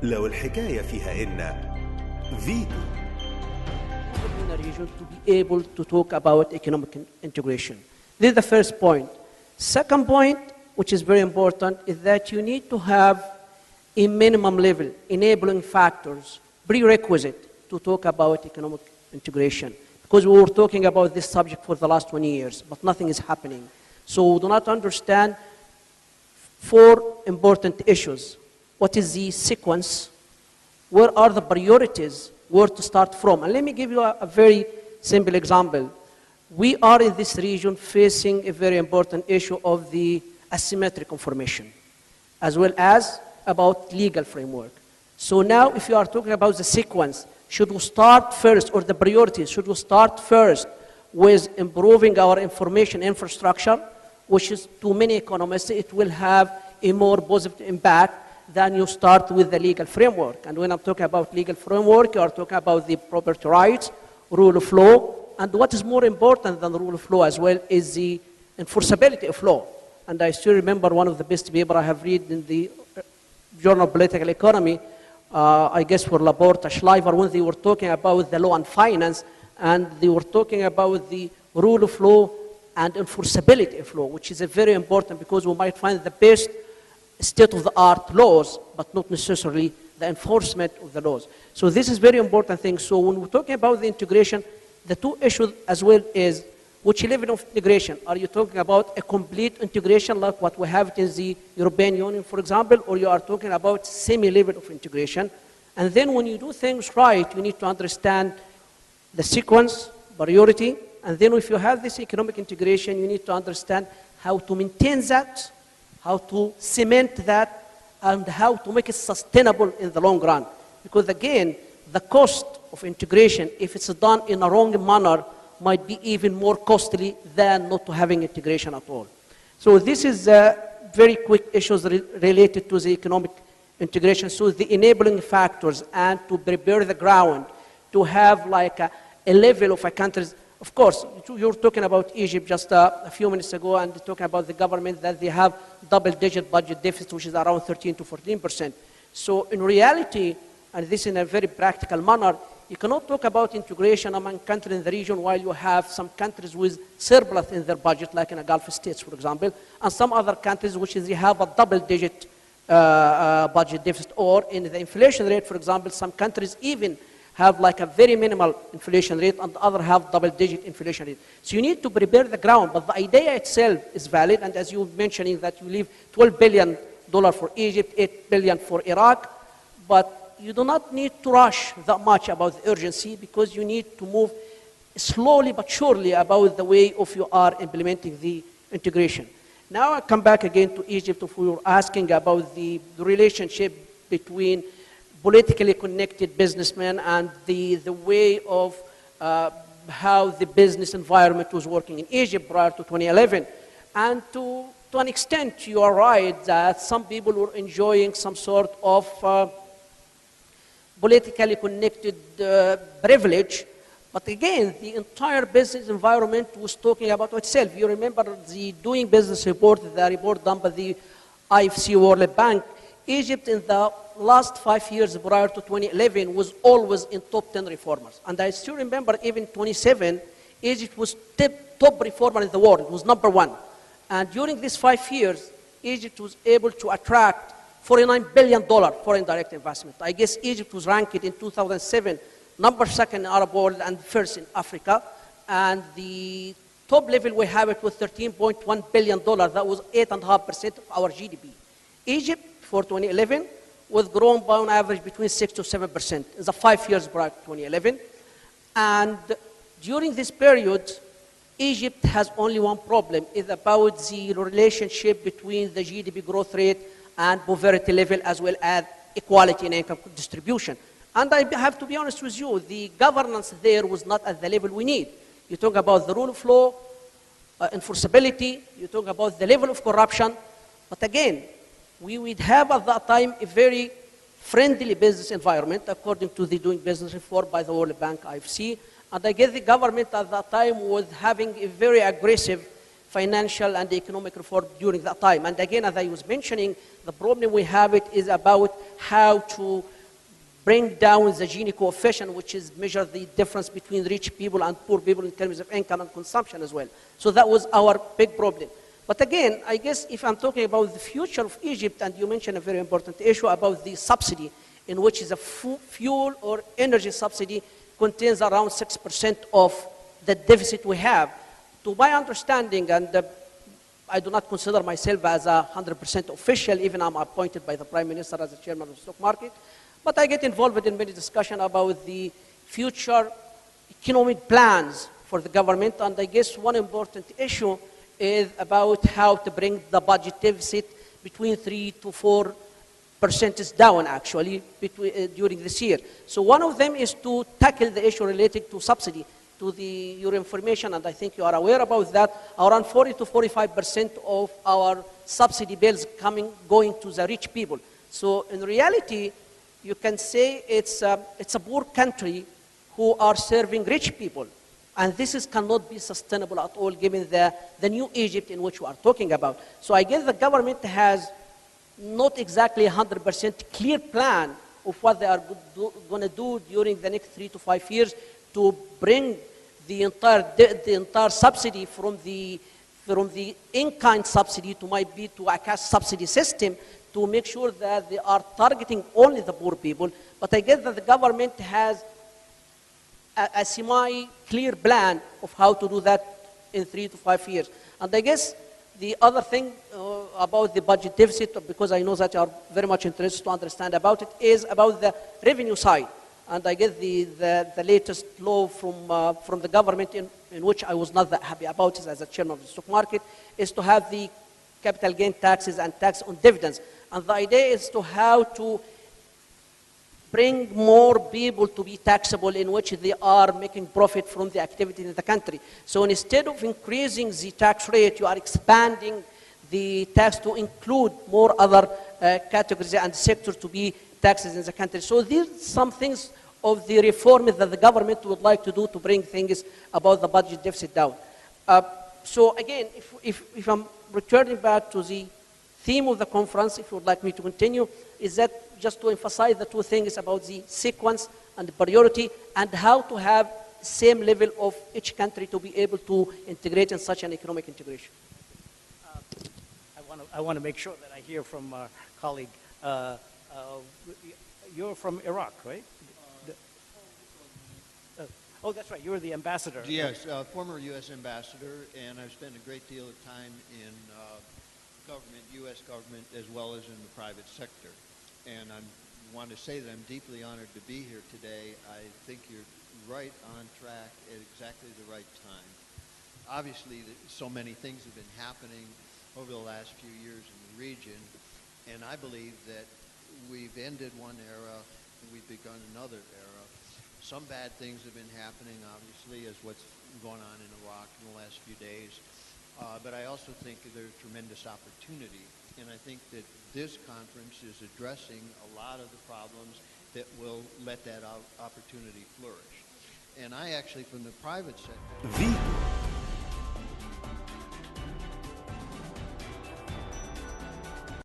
لو الحكاية فيها إن فيتو. In a region to be able to talk about economic integration. This is the first point. Second point, which is very important, is that you need to have a minimum level enabling factors, prerequisite to talk about economic integration. Because we were talking about this subject for the last 20 years, but nothing is happening. So we do not understand four important issues. What is the sequence? Where are the priorities? Where to start from? And let me give you a very simple example. We are in this region facing a very important issue of the asymmetric information, as well as about legal framework. So now if you are talking about the sequence, should we start first, or the priorities, should we start first with improving our information infrastructure, which is, to many economists, it will have a more positive impact than you start with the legal framework. And when I'm talking about legal framework, you are talking about the property rights, rule of law, and what is more important than the rule of law as well is the enforceability of law. And I still remember one of the best papers I have read in the Journal of Political Economy, I guess for Laporta, Schleifer, when they were talking about the law and finance, and they were talking about the rule of law and enforceability of law, which is a very important, because we might find the best state-of-the-art laws, but not necessarily the enforcement of the laws. So this is very important thing. So when we're talking about the integration, the two issues as well is which level of integration. Are you talking about a complete integration like what we have in the European Union, for example, or you are talking about semi-level of integration? And then when you do things right, you need to understand the sequence, priority, and then if you have this economic integration, you need to understand how to maintain that, how to cement that, and how to make it sustainable in the long run. Because again, the cost of integration, if it's done in a wrong manner, might be even more costly than not having integration at all. So this is very quick issues related to the economic integration. So the enabling factors and to prepare the ground to have like a level of a country's. Of course, you were talking about Egypt just a few minutes ago and talking about the government that they have double-digit budget deficit, which is around 13 to 14%. So in reality, and this in a very practical manner, you cannot talk about integration among countries in the region while you have some countries with surplus in their budget, like in the Gulf states, for example, and some other countries which is they have a double-digit budget deficit, or in the inflation rate, for example, some countries even have like a very minimal inflation rate and the other have double-digit inflation rate. So you need to prepare the ground, but the idea itself is valid, and as you mentioning that you leave $12 billion for Egypt, $8 billion for Iraq, but you do not need to rush that much about the urgency because you need to move slowly but surely about the way of you are implementing the integration. Now I come back again to Egypt. If we were asking about the relationship between politically connected businessmen and the way of how the business environment was working in Egypt prior to 2011. And to an extent, you are right that some people were enjoying some sort of politically connected privilege. But again, the entire business environment was talking about itself. You remember the Doing Business report, the report done by the IFC World Bank. Egypt in the last 5 years prior to 2011 was always in top 10 reformers. And I still remember even 27, Egypt was top reformer in the world. It was number one. And during these 5 years, Egypt was able to attract $49 billion foreign direct investment. I guess Egypt was ranked in 2007, number second in Arab world and first in Africa. And the top level we have it with $13.1 billion. That was 8.5% of our GDP. Egypt for 2011 was grown by on average between 6 to 7% in the 5 years prior to 2011. And during this period, Egypt has only one problem. It's about the relationship between the GDP growth rate and poverty level, as well as equality in income distribution. And I have to be honest with you, the governance there was not at the level we need. You talk about the rule of law, enforceability, you talk about the level of corruption, but again, we would have at that time a very friendly business environment according to the Doing Business report by the World Bank, IFC, and I guess the government at that time was having a very aggressive financial and economic reform during that time. And again, as I was mentioning, the problem we have it is about how to bring down the Gini coefficient, which is measure the difference between rich people and poor people in terms of income and consumption as well. So that was our big problem. But again, I guess if I'm talking about the future of Egypt, and you mentioned a very important issue about the subsidy, in which is a fuel or energy subsidy contains around 6% of the deficit we have. To my understanding, and I do not consider myself as a 100% official, even I'm appointed by the Prime Minister as the chairman of the stock market, but I get involved in many discussions about the future economic plans for the government, and I guess one important issue is about how to bring the budget deficit between 3 to 4% down, actually, during this year. So one of them is to tackle the issue related to subsidy. To your information, and I think you are aware about that, around 40 to 45% of our subsidy bills going to the rich people. So in reality, you can say it's a poor country who are serving rich people. And this cannot be sustainable at all given the new Egypt in which we are talking about. So I guess the government has not exactly 100% clear plan of what they are going to do during the next 3 to 5 years to bring the entire subsidy from the in-kind subsidy to a cash subsidy system to make sure that they are targeting only the poor people. But I guess that the government has a semi-clear plan of how to do that in 3 to 5 years. And I guess the other thing about the budget deficit, because I know that you are very much interested to understand about it, is about the revenue side. And I guess the latest law from the government, in which I was not that happy about it as a chairman of the stock market, is to have the capital gain taxes and tax on dividends. And the idea is to how to bring more people to be taxable in which they are making profit from the activity in the country. So instead of increasing the tax rate, you are expanding the tax to include more other categories and sectors to be taxes in the country. So these are some things of the reform that the government would like to do to bring things about the budget deficit down. So again, if I'm returning back to the theme of the conference, if you would like me to continue, is that just to emphasize the two things about the sequence and the priority and how to have the same level of each country to be able to integrate in such an economic integration. I want to make sure that I hear from our colleague. You're from Iraq, right? Oh, that's right. You were the ambassador. Yes, former U.S. ambassador, and I've spent a great deal of time in government, U.S. government, as well as in the private sector. And I want to say that I'm deeply honored to be here today. I think you're right on track at exactly the right time. Obviously, so many things have been happening over the last few years in the region, and I believe that we've ended one era and we've begun another era. Some bad things have been happening, obviously, as what's going on in Iraq in the last few days. But I also think there's tremendous opportunity. And I think that this conference is addressing a lot of the problems that will let that opportunity flourish. And I actually, from the private sector...